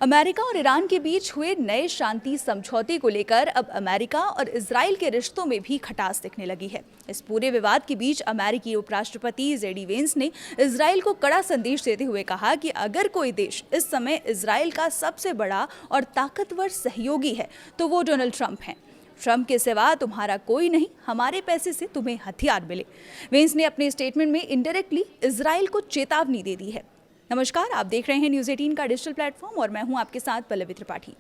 America और Iran के बीच हुए नए शांति समझौते को लेकर अब अमेरिका और इजराइल के रिश्तों में भी खटास दिखने लगी है। इस पूरे विवाद के बीच अमेरिकी उपराष्ट्रपति जेडी वेंस ने इजराइल को कड़ा संदेश देते हुए कहा कि अगर कोई देश इस समय इजराइल का सबसे बड़ा और ताकतवर सहयोगी है तो वो डोनाल्ड ट्रंप हैं। ट्रंप के सिवा तुम्हारा कोई नहीं, हमारे पैसे से तुम्हें हथियार मिले। वेंस ने अपने स्टेटमेंट में इनडायरेक्टली इजराइल को चेतावनी दे दी है। नमस्कार, आप देख रहे हैं न्यूज़ 18 का डिजिटल प्लेटफॉर्म और मैं हूं आपके साथ पल्लवी त्रिपाठी।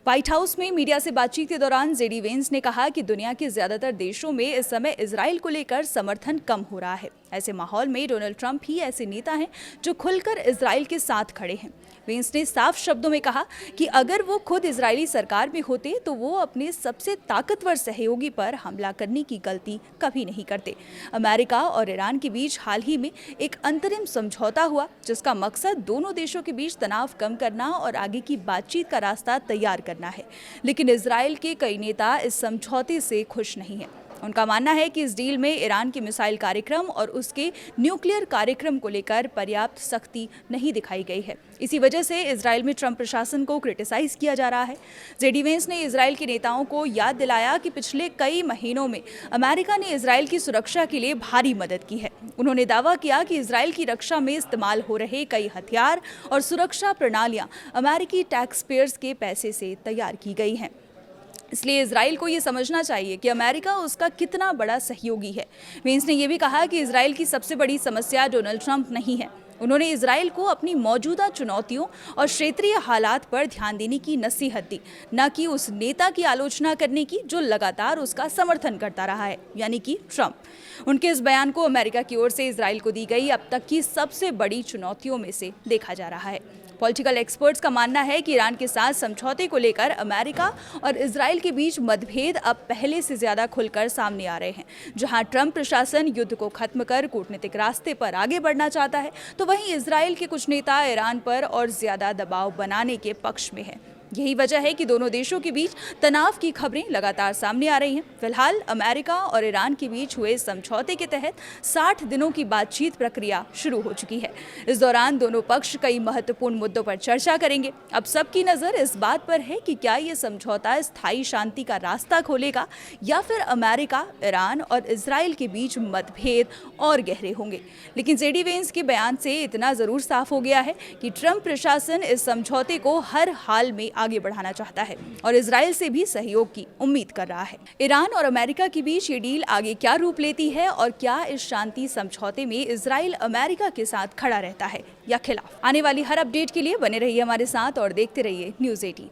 व्हाइट हाउस में मीडिया से बातचीत के दौरान जेडी वेंस ने कहा कि दुनिया के ज्यादातर देशों में इस समय इजराइल को लेकर समर्थन कम हो रहा है। ऐसे माहौल में डोनाल्ड ट्रंप ही ऐसे नेता हैं जो खुलकर इजराइल के साथ खड़े हैं। वेंस ने साफ शब्दों में कहा कि अगर वो खुद इजरायली सरकार में होते तो वो अपने सबसे ताकतवर सहयोगी पर हमला करने की गलती कभी नहीं करते। अमेरिका और ईरान के बीच हाल ही में एक अंतरिम समझौता हुआ जिसका मकसद दोनों देशों के बीच तनाव कम करना और आगे की बातचीत का रास्ता तैयार करना है। लेकिन इजराइल के कई नेता इस समझौते से खुश नहीं हैं। उनका मानना है कि इस डील में ईरान के मिसाइल कार्यक्रम और उसके न्यूक्लियर कार्यक्रम को लेकर पर्याप्त सख्ती नहीं दिखाई गई है। इसी वजह से इजराइल में ट्रंप प्रशासन को क्रिटिसाइज किया जा रहा है। जेडी वेंस ने इजराइल के नेताओं को याद दिलाया कि पिछले कई महीनों में अमेरिका ने इजराइल की सुरक्षा के लिए भारी मदद की है। उन्होंने दावा किया कि इजराइल की रक्षा में इस्तेमाल हो रहे कई हथियार और सुरक्षा प्रणालियां अमेरिकी टैक्स पेयर्स के पैसे से तैयार की गई हैं। इसलिए इजराइल को ये समझना चाहिए कि अमेरिका उसका कितना बड़ा सहयोगी है। वेंस ने यह भी कहा कि इजराइल की सबसे बड़ी समस्या डोनाल्ड ट्रंप नहीं है। उन्होंने इजराइल को अपनी मौजूदा चुनौतियों और क्षेत्रीय हालात पर ध्यान देने की नसीहत दी, न कि उस नेता की आलोचना करने की जो लगातार उसका समर्थन करता रहा है, यानी कि ट्रंप। उनके इस बयान को अमेरिका की ओर से इजराइल को दी गई अब तक की सबसे बड़ी चुनौतियों में से देखा जा रहा है। पॉलिटिकल एक्सपर्ट्स का मानना है कि ईरान के साथ समझौते को लेकर अमेरिका और इजराइल के बीच मतभेद अब पहले से ज्यादा खुलकर सामने आ रहे हैं। जहां ट्रंप प्रशासन युद्ध को खत्म कर कूटनीतिक रास्ते पर आगे बढ़ना चाहता है, तो वहीं इजराइल के कुछ नेता ईरान पर और ज्यादा दबाव बनाने के पक्ष में है। यही वजह है कि दोनों देशों के बीच तनाव की खबरें लगातार सामने आ रही हैं। फिलहाल अमेरिका और ईरान के बीच हुए समझौते के तहत 60 दिनों की बातचीत प्रक्रिया शुरू हो चुकी है। इस दौरान दोनों पक्ष कई महत्वपूर्ण मुद्दों पर चर्चा करेंगे। अब सबकी नज़र इस बात पर है कि क्या ये समझौता स्थायी शांति का रास्ता खोलेगा या फिर अमेरिका, ईरान और इजराइल के बीच मतभेद और गहरे होंगे। लेकिन जेडी वेंस के बयान से इतना जरूर साफ हो गया है कि ट्रंप प्रशासन इस समझौते को हर हाल में आगे बढ़ाना चाहता है और इजराइल से भी सहयोग की उम्मीद कर रहा है। ईरान और अमेरिका के बीच ये डील आगे क्या रूप लेती है और क्या इस शांति समझौते में इजराइल अमेरिका के साथ खड़ा रहता है या खिलाफ? आने वाली हर अपडेट के लिए बने रहिए हमारे साथ और देखते रहिए न्यूज़ 18।